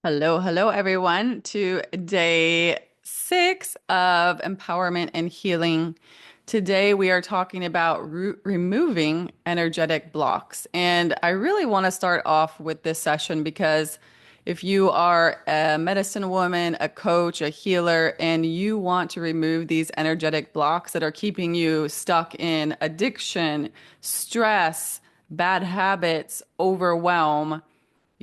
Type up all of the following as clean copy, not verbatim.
Hello, hello, everyone, to day 6 of empowerment and healing. Today, we are talking about removing energetic blocks. And I really want to start off with this session because if you are a medicine woman, a coach, a healer, and you want to remove these energetic blocks that are keeping you stuck in addiction, stress, bad habits, overwhelm,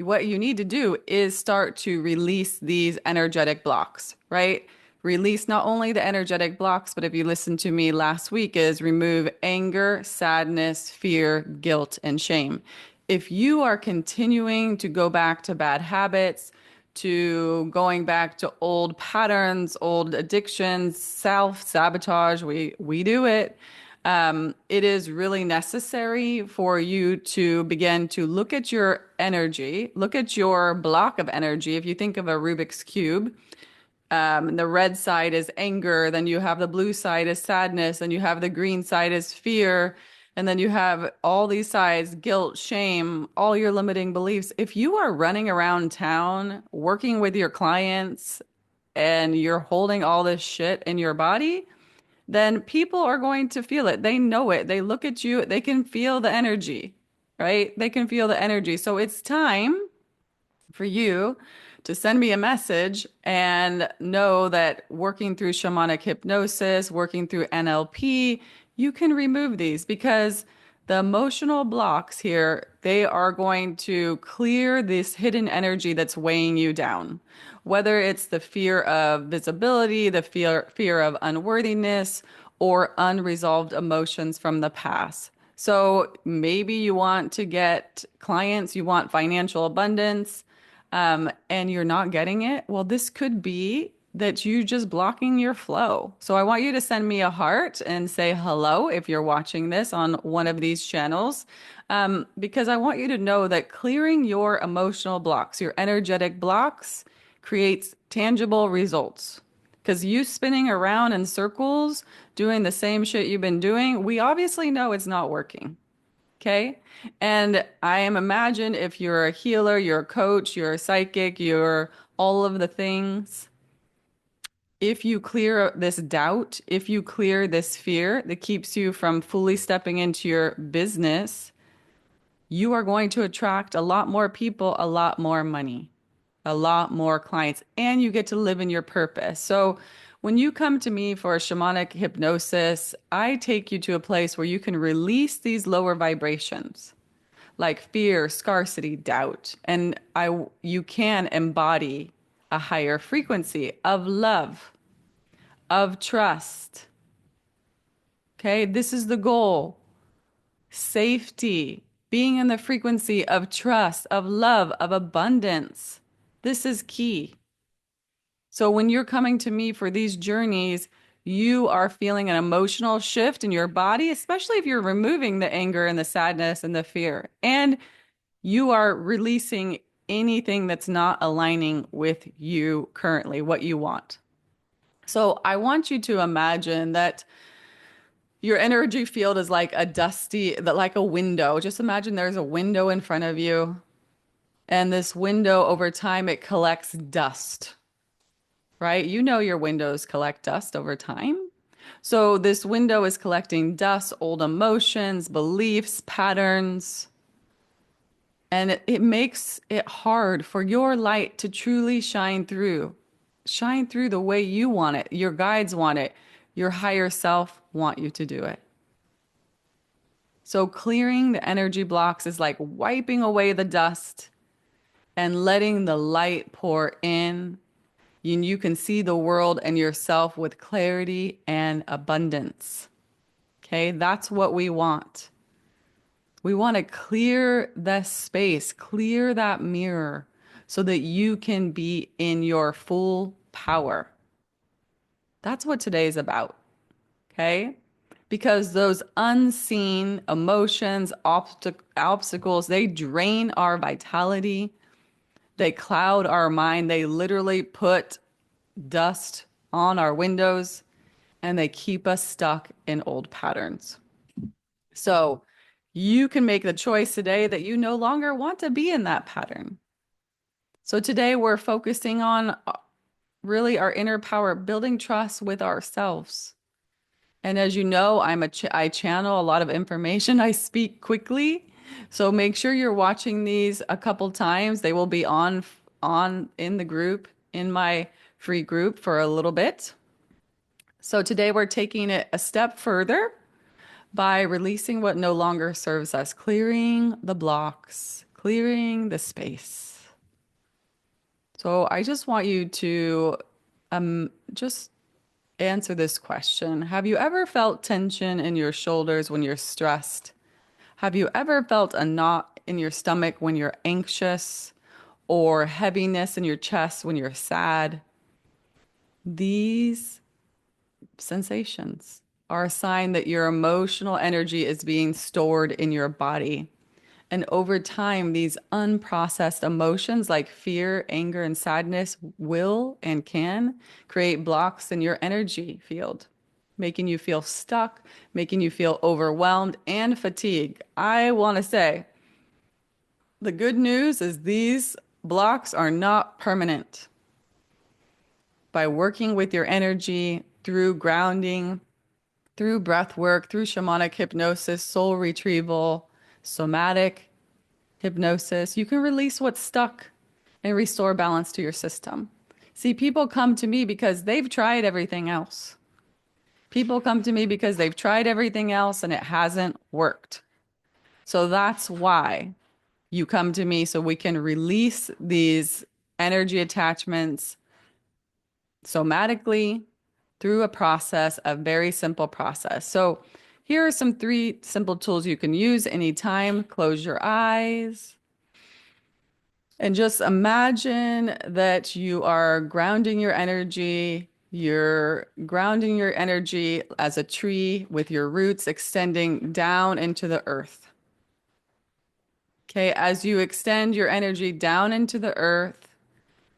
what you need to do is start to release these energetic blocks, right? Release not only the energetic blocks, but if you listened to me last week, is remove anger, sadness, fear, guilt, and shame. If you are continuing to go back to bad habits, to going back to old patterns, old addictions, self-sabotage, we do it. It is really necessary for you to begin to look at your energy, look at your block of energy. If you think of a Rubik's Cube, the red side is anger, then you have the blue side is sadness, and you have the green side is fear, and then you have all these sides, guilt, shame, all your limiting beliefs. If you are running around town working with your clients and you're holding all this shit in your body, then people are going to feel it. They know it. They look at you, they can feel the energy, right? They can feel the energy. So it's time for you to send me a message and know that working through shamanic hypnosis, working through NLP, you can remove these because the emotional blocks here, they are going to clear this hidden energy that's weighing you down. Whether it's the fear of visibility, the fear of unworthiness, or unresolved emotions from the past. So maybe you want to get clients, you want financial abundance, and you're not getting it, well, this could be that you just blocking your flow. So I want you to send me a heart and say hello if you're watching this on one of these channels, because I want you to know that clearing your emotional blocks, your energetic blocks, creates tangible results. Because you spinning around in circles, doing the same shit you've been doing, we obviously know it's not working. Okay. And I am imagine if you're a healer, you're a coach, you're a psychic, you're all of the things. If you clear this doubt, if you clear this fear that keeps you from fully stepping into your business, you are going to attract a lot more people, a lot more money, a lot more clients, and you get to live in your purpose. So when you come to me for a shamanic hypnosis, I take you to a place where you can release these lower vibrations like fear, scarcity, doubt. And you can embody a higher frequency of love, of trust. Okay, this is the goal. Safety, being in the frequency of trust, of love, of abundance. This is key. So when you're coming to me for these journeys, you are feeling an emotional shift in your body, especially if you're removing the anger and the sadness and the fear. And you are releasing anything that's not aligning with you currently, what you want. So I want you to imagine that your energy field is like a dusty, like a window. Just imagine there's a window in front of you, and this window over time, it collects dust, right? You know your windows collect dust over time. So this window is collecting dust, old emotions, beliefs, patterns. And it makes it hard for your light to truly shine through the way you want it. Your guides want it. Your higher self want you to do it. So clearing the energy blocks is like wiping away the dust and letting the light pour in. You can see the world and yourself with clarity and abundance. Okay, that's what we want. We want to clear the space, clear that mirror so that you can be in your full power. That's what today is about. Okay? Because those unseen emotions, obstacles, they drain our vitality. They cloud our mind. They literally put dust on our windows and they keep us stuck in old patterns. So you can make the choice today that you no longer want to be in that pattern. So today we're focusing on really our inner power, building trust with ourselves. And as you know, I channel a lot of information. I speak quickly. So make sure you're watching these a couple times. They will be on in the group, in my free group for a little bit. So today we're taking it a step further by releasing what no longer serves us, clearing the blocks, clearing the space. So I just want you to just answer this question. Have you ever felt tension in your shoulders when you're stressed? Have you ever felt a knot in your stomach when you're anxious or heaviness in your chest when you're sad? These sensations are a sign that your emotional energy is being stored in your body. And over time, these unprocessed emotions like fear, anger, and sadness will and can create blocks in your energy field, making you feel stuck, making you feel overwhelmed and fatigued. I want to say the good news is these blocks are not permanent. By working with your energy through grounding, through breath work, through shamanic hypnosis, soul retrieval, somatic hypnosis, you can release what's stuck and restore balance to your system. See, people come to me because they've tried everything else. People come to me because they've tried everything else and it hasn't worked. So that's why you come to me so we can release these energy attachments somatically through a process, a very simple process. So here are some three simple tools you can use anytime. Close your eyes. And just imagine that you are grounding your energy. You're grounding your energy as a tree with your roots extending down into the earth. Okay, as you extend your energy down into the earth,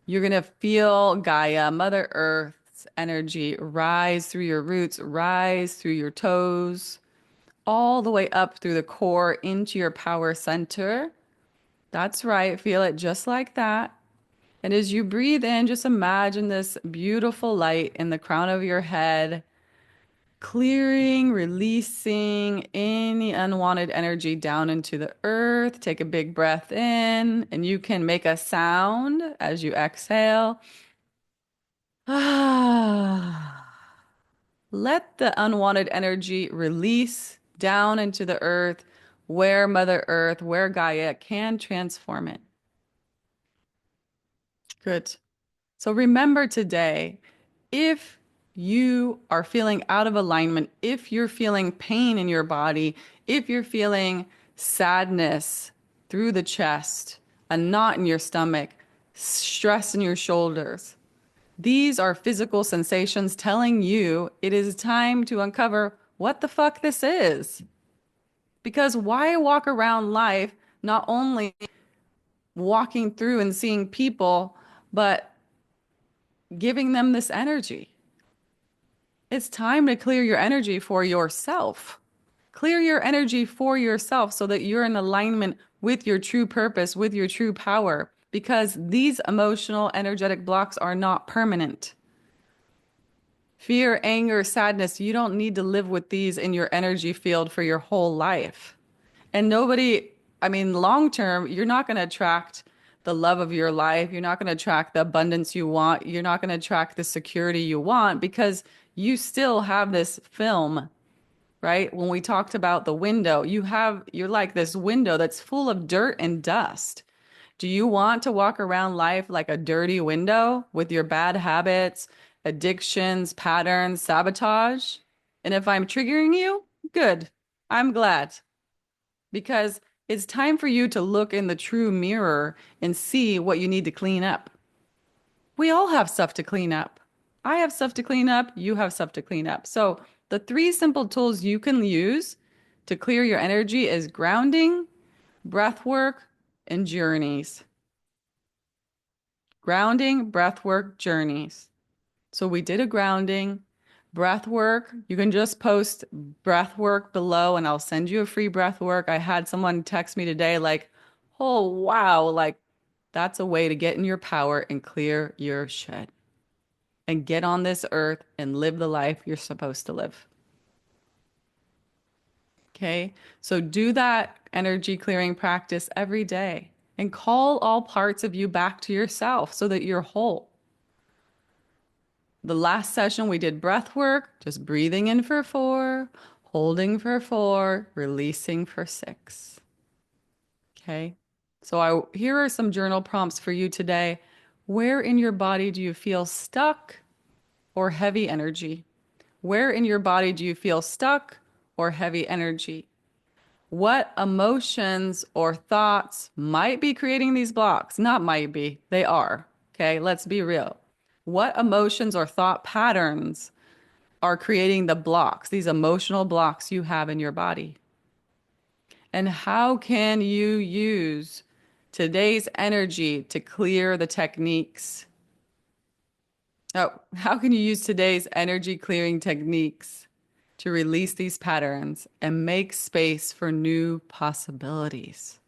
you're going to feel Gaia, Mother Earth's energy rise through your roots, rise through your toes, all the way up through the core into your power center. That's right, feel it just like that. And as you breathe in, just imagine this beautiful light in the crown of your head, clearing, releasing any unwanted energy down into the earth. Take a big breath in, and you can make a sound as you exhale. Ah. Let the unwanted energy release down into the earth where Mother Earth, where Gaia can transform it. Good. So remember today, if you are feeling out of alignment, if you're feeling pain in your body, if you're feeling sadness through the chest, a knot in your stomach, stress in your shoulders, these are physical sensations telling you it is time to uncover what the fuck this is. Because why walk around life not only walking through and seeing people, but giving them this energy? It's time to clear your energy for yourself. Clear your energy for yourself so that you're in alignment with your true purpose, with your true power, because these emotional, energetic blocks are not permanent. Fear, anger, sadness, you don't need to live with these in your energy field for your whole life. And nobody, I mean, long term, you're not going to attract the love of your life. You're not going to attract the abundance you want. You're not going to attract the security you want because you still have this film, right? When we talked about the window, you're like this window that's full of dirt and dust. Do you want to walk around life like a dirty window with your bad habits, addictions, patterns, sabotage? And if I'm triggering you, good. I'm glad because it's time for you to look in the true mirror and see what you need to clean up. We all have stuff to clean up. I have stuff to clean up. You have stuff to clean up. So the three simple tools you can use to clear your energy is grounding, breath work, and journeys. Grounding, breath work, journeys. So we did a grounding, breath work. You can just post breath work below and I'll send you a free breath work. I had someone text me today like, oh, wow, like That's a way to get in your power and clear your shit and get on this earth and live the life you're supposed to live. Okay. So do that energy clearing practice every day and call all parts of you back to yourself so that you're whole. The last session we did breath work, just breathing in for 4, holding for 4, releasing for 6. Okay. So here are some journal prompts for you today. Where in your body do you feel stuck or heavy energy? Where in your body do you feel stuck or heavy energy? What emotions or thoughts might be creating these blocks? Not might be, they are. Okay, let's be real. What emotions or thought patterns are creating the blocks, these emotional blocks you have in your body? And how can you use today's energy to clear the techniques? Oh, how can you use today's energy clearing techniques to release these patterns and make space for new possibilities?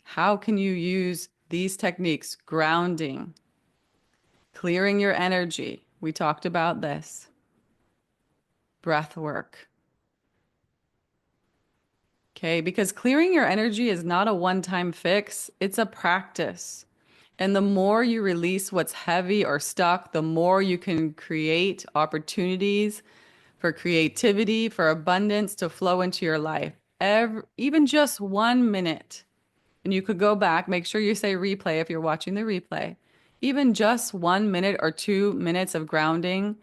How can you use these techniques, grounding, clearing your energy? We talked about this, breath work. Okay, because clearing your energy is not a one-time fix, it's a practice. And the more you release what's heavy or stuck, the more you can create opportunities for creativity, for abundance to flow into your life. Even just 1 minute. And you could go back, make sure you say replay if you're watching the replay. Even just 1 minute or 2 minutes of grounding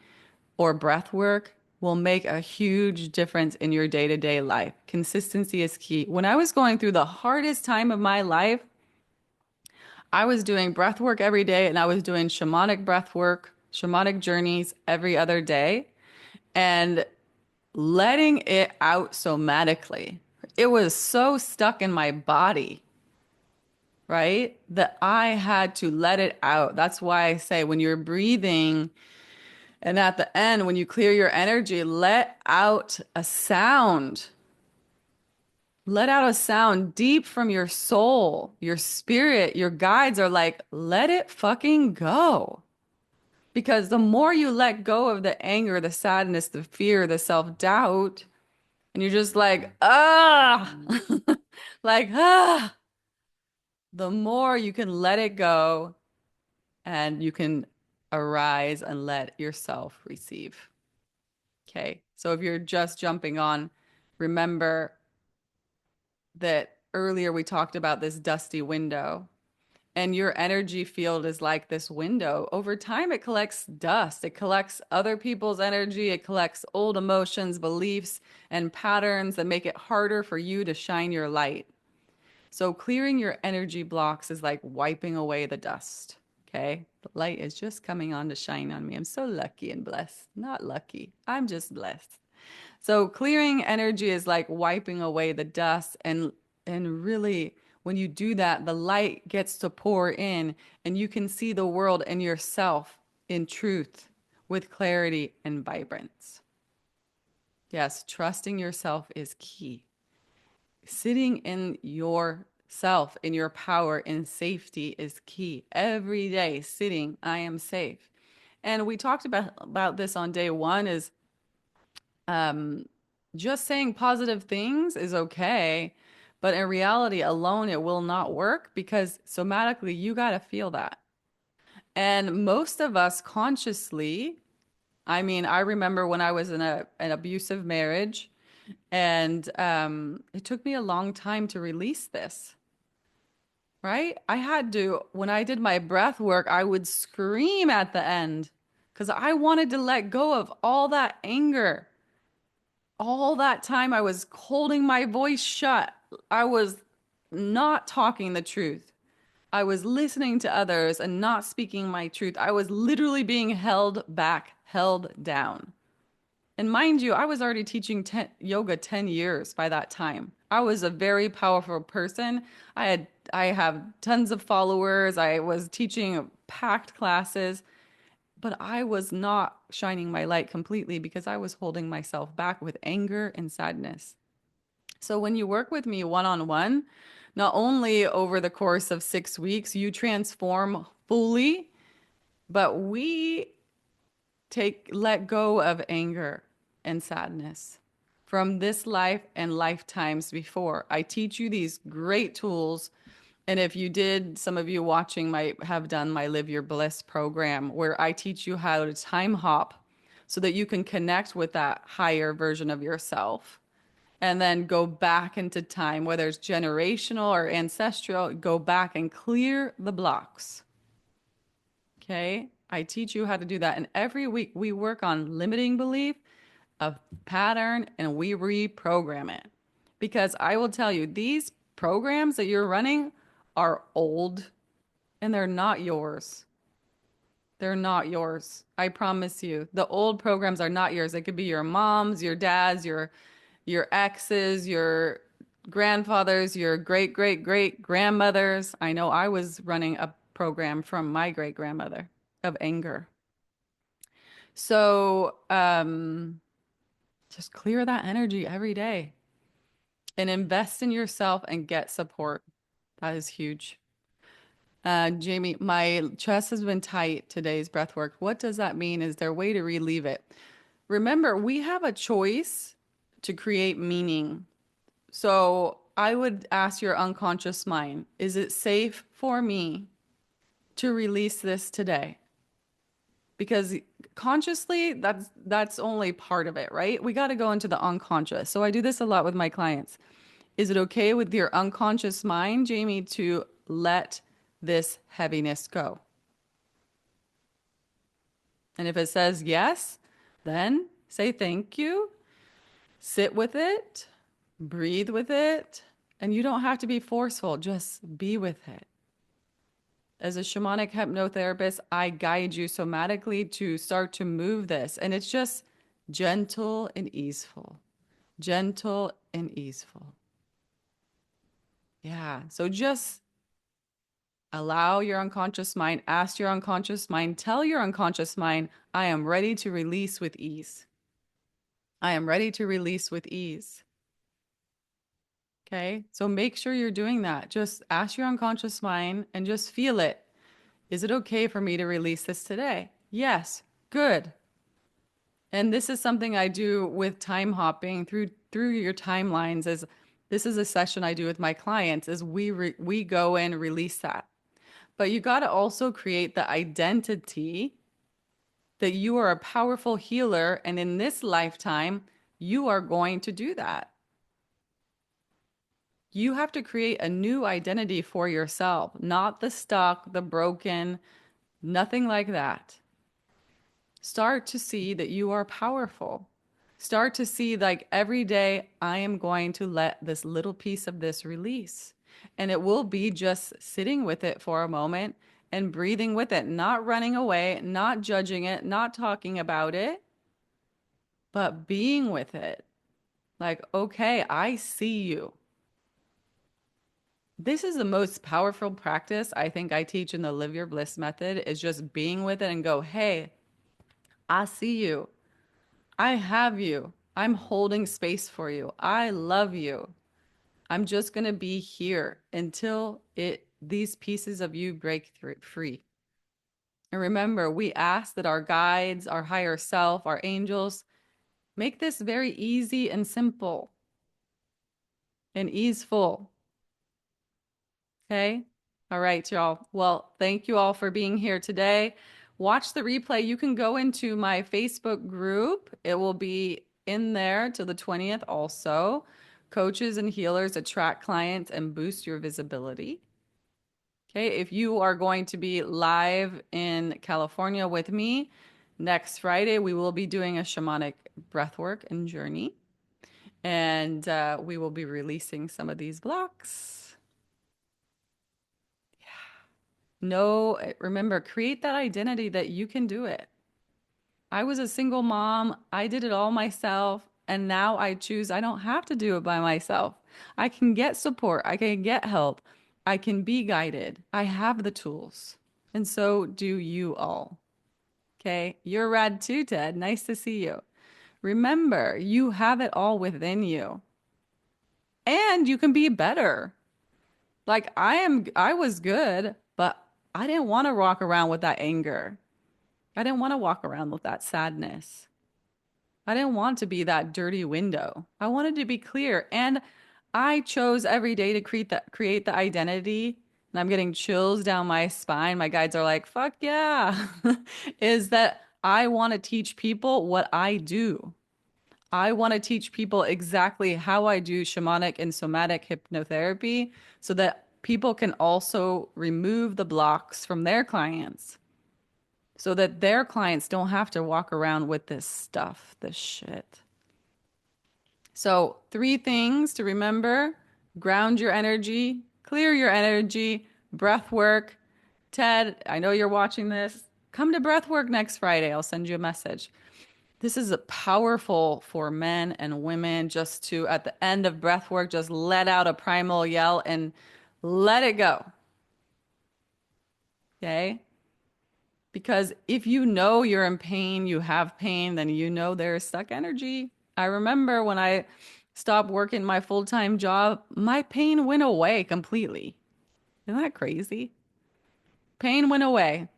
or breath work will make a huge difference in your day-to-day life. Consistency is key. When I was going through the hardest time of my life, I was doing breath work every day and I was doing shamanic breath work, shamanic journeys every other day, and letting it out somatically. It was so stuck in my body, right? That I had to let it out. That's why I say when you're breathing and at the end, when you clear your energy, let out a sound. Let out a sound deep from your soul, your spirit, your guides are like, let it fucking go. Because the more you let go of the anger, the sadness, the fear, the self-doubt, and you're just like, ah, like, ah, the more you can let it go and you can arise and let yourself receive. Okay. So if you're just jumping on, remember that earlier we talked about this dusty window. And your energy field is like this window. Over time, it collects dust. It collects other people's energy. It collects old emotions, beliefs, and patterns that make it harder for you to shine your light. So clearing your energy blocks is like wiping away the dust. Okay. The light is just coming on to shine on me. I'm so lucky and blessed. Not lucky. I'm just blessed. So clearing energy is like wiping away the dust and really when you do that, the light gets to pour in and you can see the world and yourself in truth with clarity and vibrance. Yes, trusting yourself is key. Sitting in yourself, in your power, in safety is key. Every day, sitting, I am safe. And we talked about this on day one is just saying positive things is okay, but in reality, alone, it will not work because somatically, you got to feel that. And most of us consciously, I mean, I remember when I was in an abusive marriage, and it took me a long time to release this, right? I had to, when I did my breath work, I would scream at the end because I wanted to let go of all that anger. All that time I was holding my voice shut. I was not talking the truth. I was listening to others and not speaking my truth. I was literally being held back, held down. And mind you, I was already teaching yoga 10 years by that time. I was a very powerful person. I have tons of followers. I was teaching packed classes. But I was not shining my light completely because I was holding myself back with anger and sadness. So when you work with me one on one, Not only over the course of 6 weeks, you transform fully, but we let go of anger and sadness from this life and lifetimes before. I teach you these great tools. And if you did, some of you watching might have done my Live Your Bliss program where I teach you how to time hop so that you can connect with that higher version of yourself and then go back into time, whether it's generational or ancestral, go back and clear the blocks. Okay. I teach you how to do that. And every week we work on limiting belief, a pattern, and we reprogram it. Because I will tell you, these programs that you're running are old and they're not yours. They're not yours. I promise you. The old programs are not yours. It could be your mom's, your dad's, your ex's, your grandfather's, your great great great grandmother's. I know I was running a program from my great grandmother of anger. So just clear that energy every day and invest in yourself and get support. That is huge. Jamie, my chest has been tight today's breath work. What does that mean? Is there a way to relieve it? Remember, we have a choice to create meaning. So I would ask your unconscious mind, is it safe for me to release this today? Because consciously, that's only part of it, right? We got to go into the unconscious. So I do this a lot with my clients. Is it okay with your unconscious mind, Jamie, to let this heaviness go? And if it says yes, then say thank you, sit with it, breathe with it, and you don't have to be forceful, just be with it. As a shamanic hypnotherapist, I guide you somatically to start to move this, and it's just gentle and easeful. Gentle and easeful. Yeah. So just allow your unconscious mind, ask your unconscious mind, tell your unconscious mind, I am ready to release with ease. I am ready to release with ease. Okay. So make sure you're doing that. Just ask your unconscious mind and just feel it. Is it okay for me to release this today? Yes. Good. And this is something I do with time hopping through your timelines. Is this is a session I do with my clients is we go and release that. But you got to also create the identity that you are a powerful healer and in this lifetime you are going to do that. You have to create a new identity for yourself, not the stuck, the broken, nothing like that. Start to see that you are powerful. Start to see like every day, I am going to let this little piece of this release. And it will be just sitting with it for a moment and breathing with it, not running away, not judging it, not talking about it, but being with it. Like, okay, I see you. This is the most powerful practice I think I teach in the Live Your Bliss method is just being with it and go, hey, I see you. I have you. I'm holding space for you. I love you. I'm just going to be here until these pieces of you break free. And remember, we ask that our guides, our higher self, our angels, make this very easy and simple and easeful. Okay? All right, y'all. Well, thank you all for being here today. Watch the replay. You can go into my Facebook group. It will be in there till the 20th also. Coaches and healers attract clients and boost your visibility. Okay, if you are going to be live in California with me next Friday, we will be doing a shamanic breathwork and journey. And we will be releasing some of these blocks. No, remember, create that identity that you can do it. I was a single mom. I did it all myself. And now I choose I don't have to do it by myself. I can get support. I can get help. I can be guided. I have the tools. And so do you all. Okay. You're rad too, Ted. Nice to see you. Remember, you have it all within you. And you can be better. Like I was good, but I didn't want to walk around with that anger. I didn't want to walk around with that sadness. I didn't want to be that dirty window. I wanted to be clear. And I chose every day to create the identity. And I'm getting chills down my spine. My guides are like, fuck yeah. Is that I want to teach people what I do. I want to teach people exactly how I do shamanic and somatic hypnotherapy so that people can also remove the blocks from their clients so that their clients don't have to walk around with this stuff, this shit. So, three things to remember: ground your energy, clear your energy, breath work. Ted, I know you're watching this. Come to breath work next Friday. I'll send you a message. This is a powerful for men and women just to, at the end of breath work, just let out a primal yell and let it go. Okay? Because if you know you're in pain, you have pain, then you know there's stuck energy. I remember when I stopped working my full-time job, my pain went away completely. Isn't that crazy? Pain went away.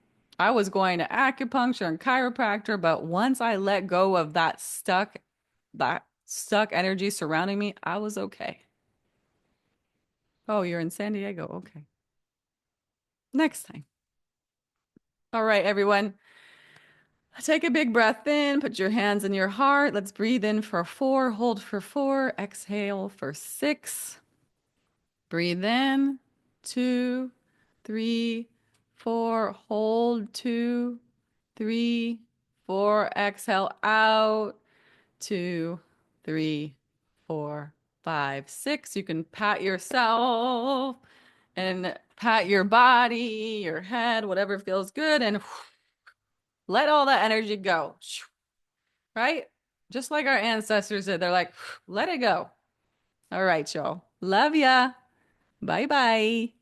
I was going to acupuncture and chiropractor, but once I let go of that stuck energy surrounding me, I was okay. Oh, you're in San Diego. Okay. Next time. All right, everyone. Take a big breath in, put your hands in your heart. Let's breathe in for 4, hold for 4, exhale for 6. Breathe in, 2, 3, 4, hold 2, 3, 4, exhale out, 2, 3, 4, 5, 6. You can pat yourself and pat your body, your head, whatever feels good, and let all that energy go. Right? Just like our ancestors did. They're like, let it go. All right, y'all. Love ya. Bye bye.